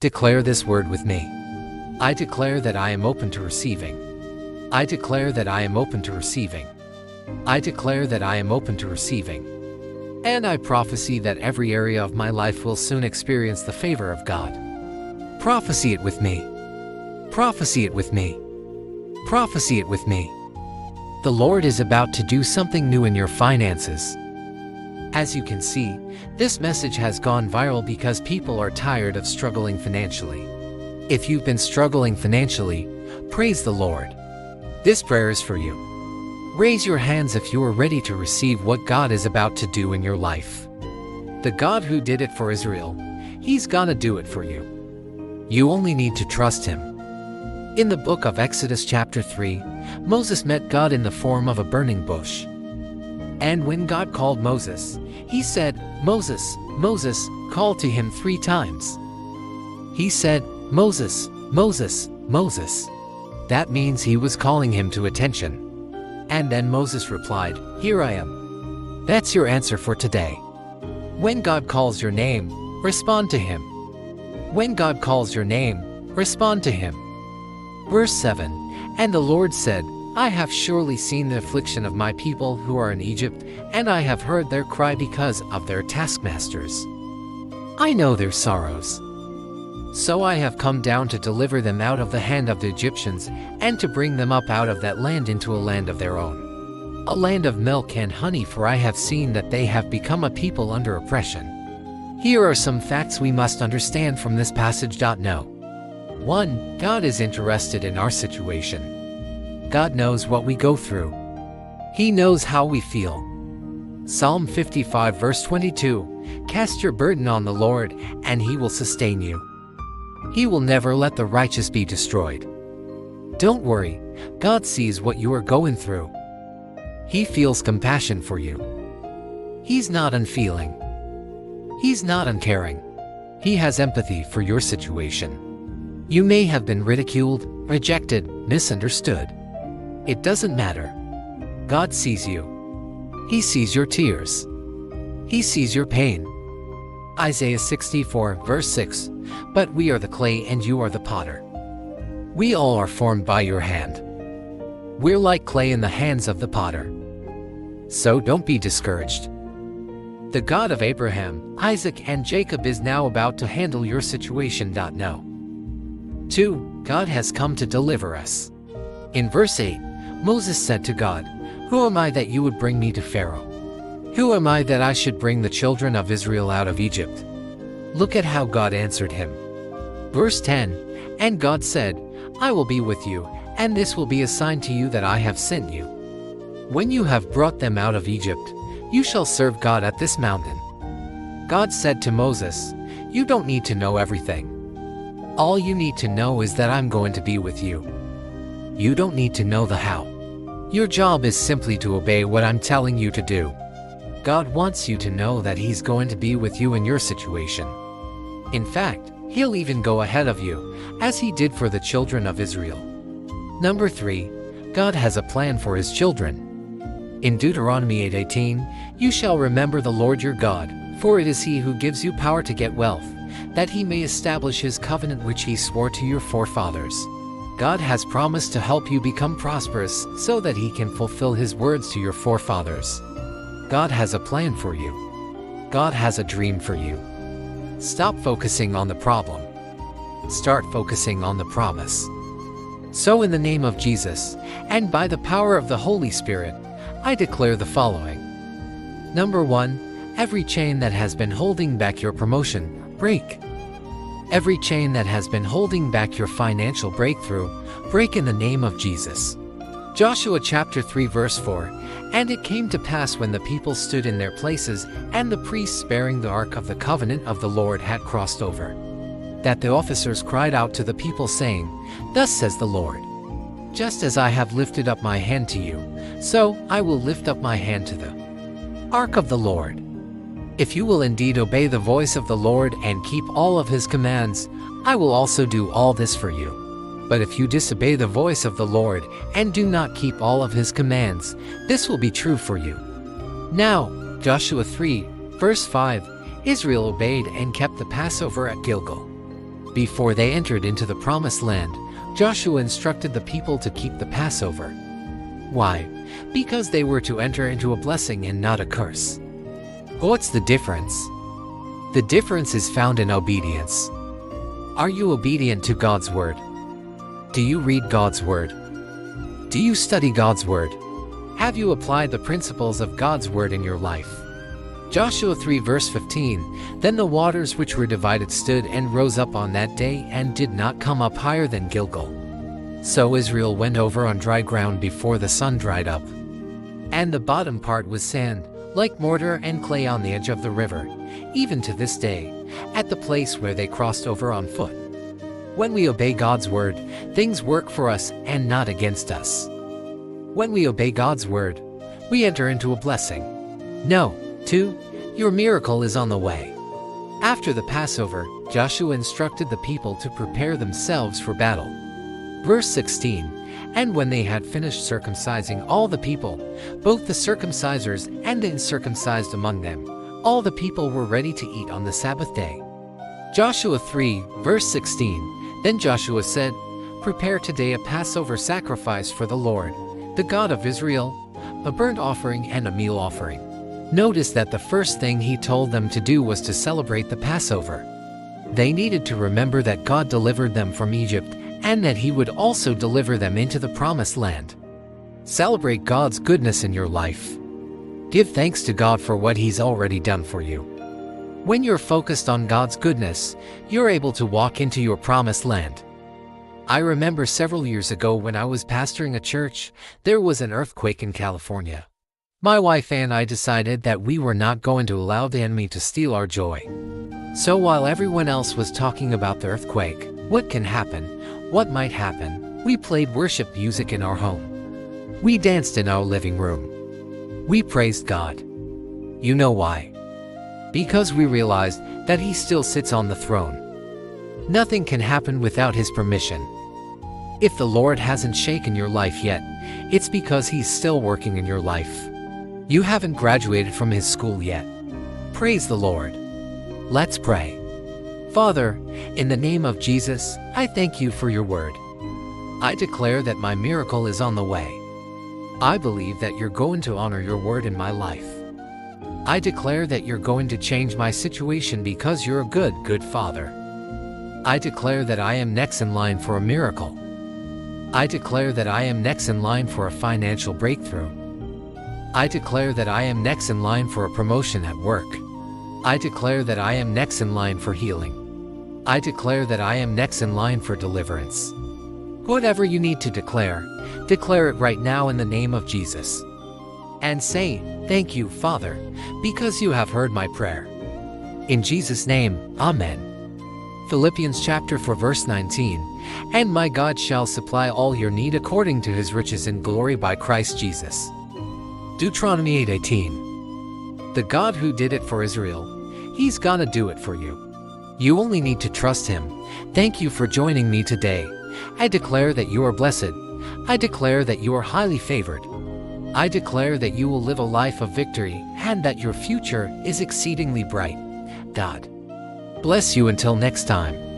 Declare this word with me. I declare that I am open to receiving. I declare that I am open to receiving. I declare that I am open to receiving. And I prophesy that every area of my life will soon experience the favor of God. Prophesy it with me. Prophesy it with me. Prophesy it with me. The Lord is about to do something new in your finances. As you can see, this message has gone viral because people are tired of struggling financially. If you've been struggling financially, praise the Lord. This prayer is for you. Raise your hands if you are ready to receive what God is about to do in your life. The God who did it for Israel, He's gonna do it for you. You only need to trust Him. In the book of Exodus chapter 3, Moses met God in the form of a burning bush. And when God called Moses, He said, "Moses, Moses," called to him 3 times. He said, "Moses, Moses, Moses." That means He was calling him to attention. And then Moses replied, "Here I am." That's your answer for today. When God calls your name, respond to Him. When God calls your name, respond to Him. Verse 7, "And the Lord said, I have surely seen the affliction of my people who are in Egypt, and I have heard their cry because of their taskmasters. I know their sorrows. So I have come down to deliver them out of the hand of the Egyptians, and to bring them up out of that land into a land of their own, a land of milk and honey, for I have seen that they have become a people under oppression." Here are some facts we must understand from this passage. 1. God is interested in our situation. God knows what we go through. He knows how we feel. Psalm 55 verse 22, "Cast your burden on the Lord, and He will sustain you. He will never let the righteous be destroyed." Don't worry, God sees what you are going through. He feels compassion for you. He's not unfeeling. He's not uncaring. He has empathy for your situation. You may have been ridiculed, rejected, misunderstood. It doesn't matter. God sees you. He sees your tears. He sees your pain. Isaiah 64 verse 6, "But we are the clay and you are the potter. We all are formed by your hand. We're like clay in the hands of the potter." So don't be discouraged. The God of Abraham, Isaac, and Jacob is now about to handle your situation. 2. God has come to deliver us. In verse 8, Moses said to God, "Who am I that you would bring me to Pharaoh? Who am I that I should bring the children of Israel out of Egypt?" Look at how God answered him. Verse 10, "And God said, I will be with you, and this will be a sign to you that I have sent you. When you have brought them out of Egypt, you shall serve God at this mountain." God said to Moses, "You don't need to know everything. All you need to know is that I'm going to be with you. You don't need to know the how. Your job is simply to obey what I'm telling you to do." God wants you to know that He's going to be with you in your situation. In fact, He'll even go ahead of you, as He did for the children of Israel. 3. God has a plan for His children. In Deuteronomy 8:18, "You shall remember the Lord your God, for it is He who gives you power to get wealth, that He may establish His covenant which He swore to your forefathers." God has promised to help you become prosperous so that He can fulfill His words to your forefathers. God has a plan for you. God has a dream for you. Stop focusing on the problem. Start focusing on the promise. So in the name of Jesus, and by the power of the Holy Spirit, I declare the following. 1. Every chain that has been holding back your promotion, break. Every chain that has been holding back your financial breakthrough, break in the name of Jesus. Joshua chapter 3 verse 4, "And it came to pass when the people stood in their places, and the priests bearing the ark of the covenant of the Lord had crossed over, that the officers cried out to the people, saying, Thus says the Lord, just as I have lifted up my hand to you, so I will lift up my hand to the ark of the Lord. If you will indeed obey the voice of the Lord and keep all of His commands, I will also do all this for you. But if you disobey the voice of the Lord and do not keep all of His commands, this will be true for you." Now, Joshua 3, verse 5, Israel obeyed and kept the Passover at Gilgal. Before they entered into the promised land, Joshua instructed the people to keep the Passover. Why? Because they were to enter into a blessing and not a curse. What's the difference? The difference is found in obedience. Are you obedient to God's word? Do you read God's word? Do you study God's word? Have you applied the principles of God's word in your life? Joshua 3 verse 15, Then the waters which were divided stood and rose up on that day and did not come up higher than Gilgal. So Israel went over on dry ground before the sun dried up. And the bottom part was sand, like mortar and clay on the edge of the river, even to this day, at the place where they crossed over on foot. When we obey God's word, things work for us and not against us. When we obey God's word, we enter into a blessing. No, 2, your miracle is on the way. After the Passover, Joshua instructed the people to prepare themselves for battle. Verse 16, And when they had finished circumcising all the people, both the circumcisers and the uncircumcised among them, all the people were ready to eat on the Sabbath day. Joshua 3, verse 16, Then Joshua said, Prepare today a Passover sacrifice for the Lord, the God of Israel, a burnt offering and a meal offering. Notice that the first thing he told them to do was to celebrate the Passover. They needed to remember that God delivered them from Egypt and that he would also deliver them into the promised land. Celebrate God's goodness in your life. Give thanks to God for what he's already done for you. When you're focused on God's goodness, you're able to walk into your promised land. I remember several years ago when I was pastoring a church, there was an earthquake in California. My wife and I decided that we were not going to allow the enemy to steal our joy. So while everyone else was talking about the earthquake, what can happen, what might happen, we played worship music in our home. We danced in our living room. We praised God. You know why? Because we realized that he still sits on the throne. Nothing can happen without his permission. If the Lord hasn't shaken your life yet, it's because he's still working in your life. You haven't graduated from his school yet. Praise the Lord. Let's pray. Father, in the name of Jesus, I thank you for your word. I declare that my miracle is on the way. I believe that you're going to honor your word in my life. I declare that you're going to change my situation because you're a good Father. I declare that I am next in line for a miracle. I declare that I am next in line for a financial breakthrough. I declare that I am next in line for a promotion at work. I declare that I am next in line for healing. I declare that I am next in line for deliverance. Whatever you need to declare it right now in the name of Jesus. And say, thank you, Father, because you have heard my prayer. In Jesus' name, Amen. Philippians chapter 4 verse 19, And my God shall supply all your need according to his riches in glory by Christ Jesus. Deuteronomy 8:18. The God who did it for Israel, he's gonna do it for you. You only need to trust him. Thank you for joining me today. I declare that you are blessed. I declare that you are highly favored. I declare that you will live a life of victory and that your future is exceedingly bright. God bless you until next time.